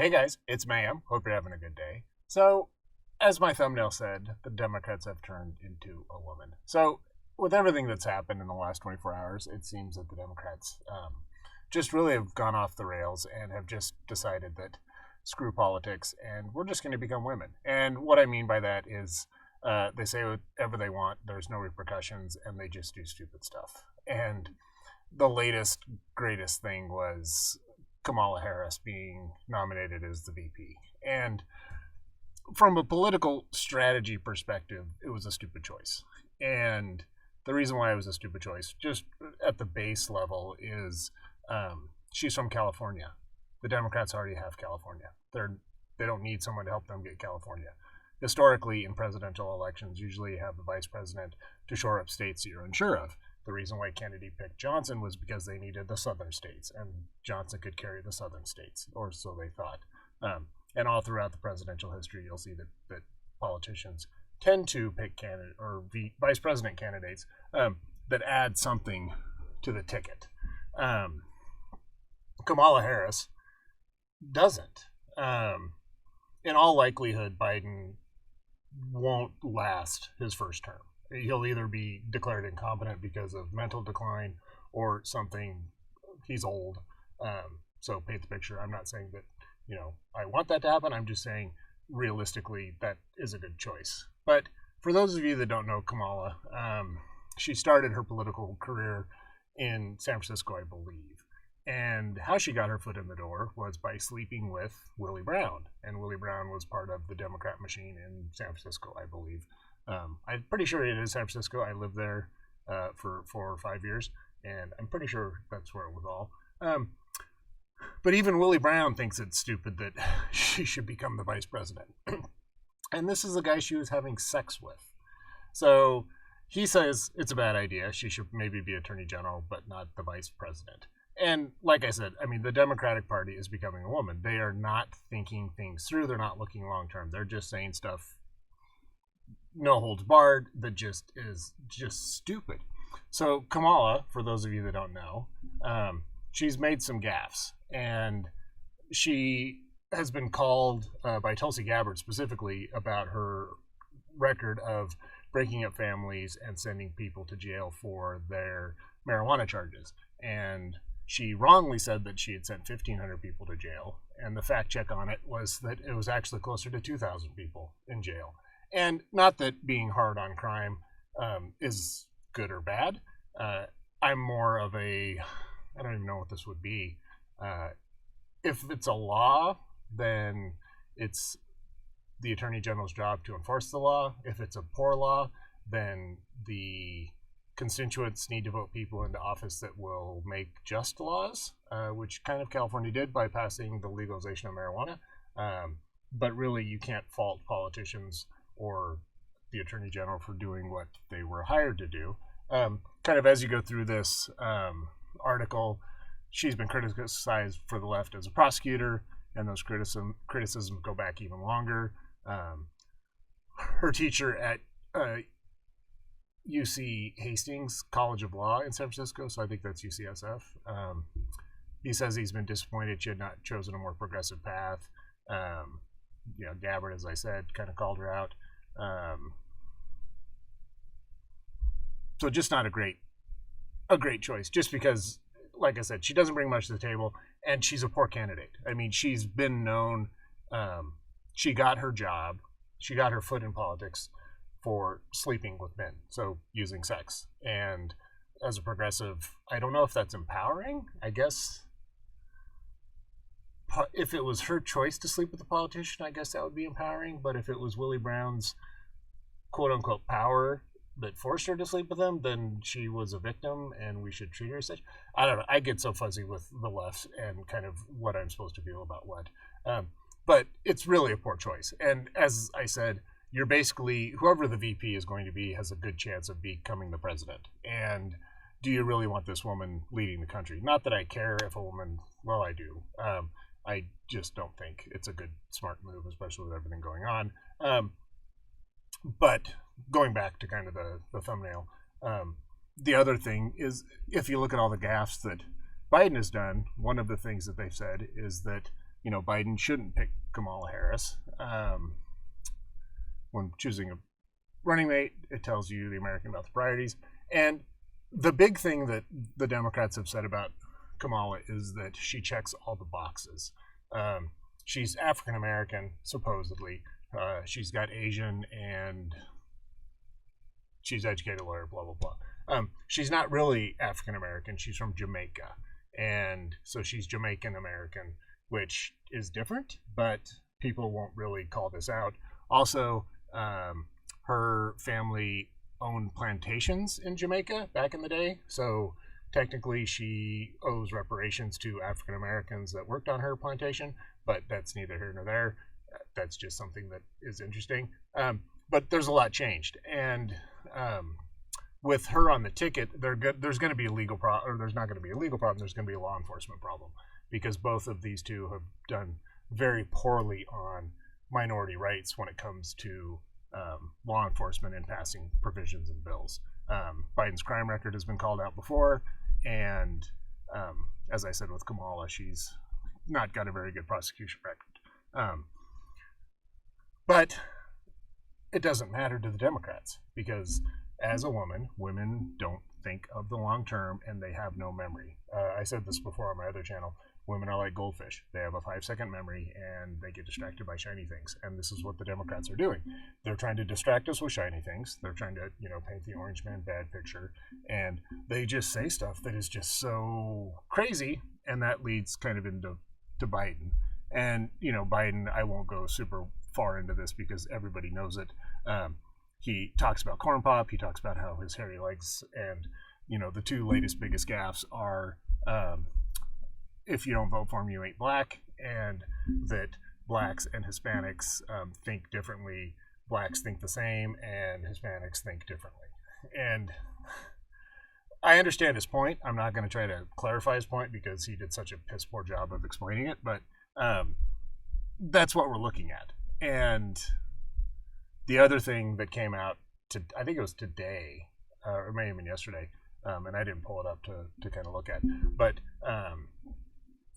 Hey guys, it's Mayhem. Hope you're having a good day. So, as my thumbnail said, the Democrats have turned into a woman. So, with everything that's happened in the last 24 hours, it seems that the Democrats just really have gone off the rails and have just decided that screw politics and we're just going to become women. And what I mean by that is they say whatever they want, there's no repercussions, and they just do stupid stuff. And the latest, greatest thing was Kamala Harris being nominated as the VP. And from a political strategy perspective, it was a stupid choice. And the reason why it was a stupid choice, just at the base level, is she's from California. The Democrats already have California. They don't need someone to help them get California. Historically, in presidential elections, usually you have the vice president to shore up states that you're unsure of. The reason why Kennedy picked Johnson was because they needed the southern states, and Johnson could carry the southern states, or so they thought. And all throughout the presidential history, you'll see that politicians tend to pick candidate or vice president candidates that add something to the ticket. Kamala Harris doesn't. In all likelihood, Biden won't last his first term. He'll either be declared incompetent because of mental decline or something. He's old. So paint the picture. I'm not saying that, I want that to happen. I'm just saying realistically that is a good choice. But for those of you that don't know Kamala, she started her political career in San Francisco, I believe. And how she got her foot in the door was by sleeping with Willie Brown. And Willie Brown was part of the Democrat machine in San Francisco, I believe. I'm pretty sure it is San Francisco. I lived there for 4 or 5 years, and I'm pretty sure that's where it was all. But even Willie Brown thinks it's stupid that she should become the vice president. And this is the guy she was having sex with. So he says it's a bad idea. She should maybe be attorney general, but not the vice president. And like I said, the Democratic Party is becoming a woman. They are not thinking things through. They're not looking long term. They're just saying stuff no holds barred that just is just stupid. So Kamala, for those of you that don't know, she's made some gaffes, and she has been called by Tulsi Gabbard specifically about her record of breaking up families and sending people to jail for their marijuana charges. And she wrongly said that she had sent 1,500 people to jail, and the fact check on it was that it was actually closer to 2,000 people in jail. And not that being hard on crime is good or bad. I'm more of I don't even know what this would be. If it's a law, then it's the Attorney General's job to enforce the law. If it's a poor law, then the constituents need to vote people into office that will make just laws, which kind of California did by passing the legalization of marijuana. But really, you can't fault politicians or the Attorney General for doing what they were hired to do. Kind of as you go through this article, she's been criticized for the left as a prosecutor, and those criticisms go back even longer. Her teacher at UC Hastings College of Law in San Francisco, so I think that's UCSF, he says he's been disappointed she had not chosen a more progressive path. Gabbard, as I said, kind of called her out. So just not a great choice, just because, like I said, she doesn't bring much to the table, and she's a poor candidate. She's been known, she got her job, she got her foot in politics for sleeping with men, so using sex. And as a progressive, I don't know if that's empowering. I guess if it was her choice to sleep with a politician, I guess that would be empowering. But if it was Willie Brown's quote-unquote power that forced her to sleep with him, then she was a victim and we should treat her as such. I don't know. I get so fuzzy with the left and kind of what I'm supposed to feel about what. But it's really a poor choice. And as I said, you're basically, whoever the VP is going to be has a good chance of becoming the president. And do you really want this woman leading the country? Not that I care if a woman, well, I do. I just don't think it's a good, smart move, especially with everything going on. But going back to kind of the thumbnail, the other thing is, if you look at all the gaffes that Biden has done, one of the things that they've said is that Biden shouldn't pick Kamala Harris. When choosing a running mate, it tells you the American about the priorities. And the big thing that the Democrats have said about Kamala is that she checks all the boxes. She's African American, supposedly. She's got Asian, and she's educated lawyer, blah, blah, blah. She's not really African American. She's from Jamaica. And so she's Jamaican American, which is different, but people won't really call this out. Also, her family owned plantations in Jamaica back in the day. So technically she owes reparations to African Americans that worked on her plantation, but that's neither here nor there. That's just something that is interesting. But there's a lot changed. And with her on the ticket, there's going to be a legal problem, or there's not going to be a legal problem. There's going to be a law enforcement problem, because both of these two have done very poorly on minority rights when it comes to law enforcement and passing provisions and bills. Biden's crime record has been called out before, and as I said with Kamala, she's not got a very good prosecution record. But it doesn't matter to the Democrats, because as a woman, women don't think of the long term, and they have no memory. I said this before on my other channel. Women are like goldfish. They have a 5-second memory, and they get distracted by shiny things. And this is what the Democrats are doing. They're trying to distract us with shiny things. They're trying to, paint the orange man bad picture. And they just say stuff that is just so crazy, and that leads kind of into Biden. And, Biden, I won't go super far into this because everybody knows it. He talks about corn pop. He talks about how his hairy legs, and, the two latest biggest gaffes are, if you don't vote for him, you ain't black, and that blacks and Hispanics think differently. Blacks think the same, and Hispanics think differently. And I understand his point. I'm not going to try to clarify his point because he did such a piss poor job of explaining it, but that's what we're looking at. And the other thing that came out, I think it was today, or it may have been yesterday, and I didn't pull it up to kind of look at, but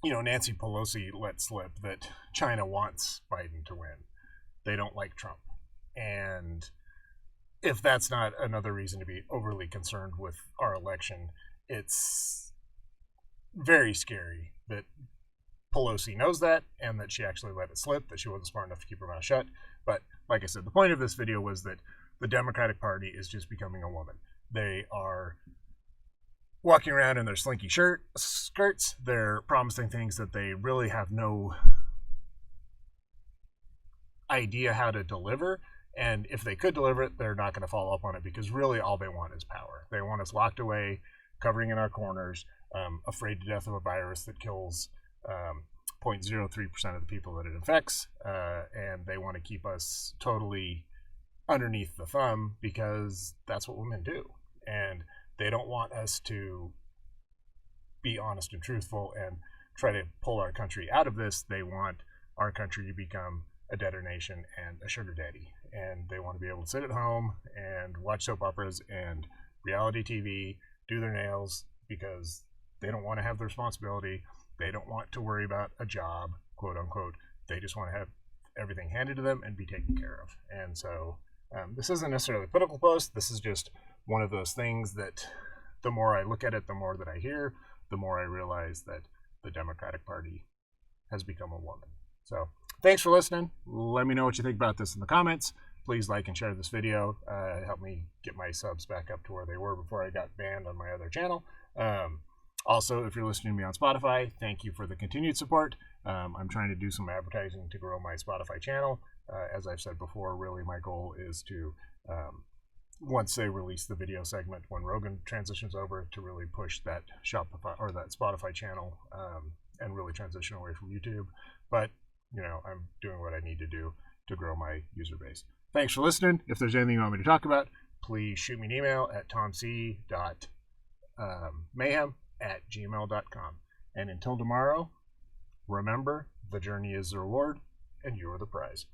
Nancy Pelosi let slip that China wants Biden to win. They don't like Trump. And if that's not another reason to be overly concerned with our election, it's very scary that Pelosi knows that, and that she actually let it slip, that she wasn't smart enough to keep her mouth shut. But like I said, the point of this video was that the Democratic Party is just becoming a woman. They are walking around in their slinky skirts. They're promising things that they really have no idea how to deliver. And if they could deliver it, they're not going to follow up on it, because really all they want is power. They want us locked away, covering in our corners, afraid to death of a virus that kills 0.03% of the people that it infects. And they want to keep us totally underneath the thumb, because that's what women do. And they don't want us to be honest and truthful and try to pull our country out of this. They want our country to become a debtor nation and a sugar daddy. And they want to be able to sit at home and watch soap operas and reality TV, do their nails, because they don't want to have the responsibility. They don't want to worry about a job, quote unquote. They just want to have everything handed to them and be taken care of. And so this isn't necessarily a political post. This is just one of those things that the more I look at it, the more that I hear, the more I realize that the Democratic Party has become a woman. So thanks for listening. Let me know what you think about this in the comments. Please like and share this video. Help me get my subs back up to where they were before I got banned on my other channel. Also, if you're listening to me on Spotify, thank you for the continued support. I'm trying to do some advertising to grow my Spotify channel. As I've said before, really my goal is to, once they release the video segment, when Rogan transitions over, to really push that Shopify or that Spotify channel and really transition away from YouTube. But, I'm doing what I need to do to grow my user base. Thanks for listening. If there's anything you want me to talk about, please shoot me an email at tomc.mayhem@gmail.com. And until tomorrow, remember, the journey is the reward, and you're the prize.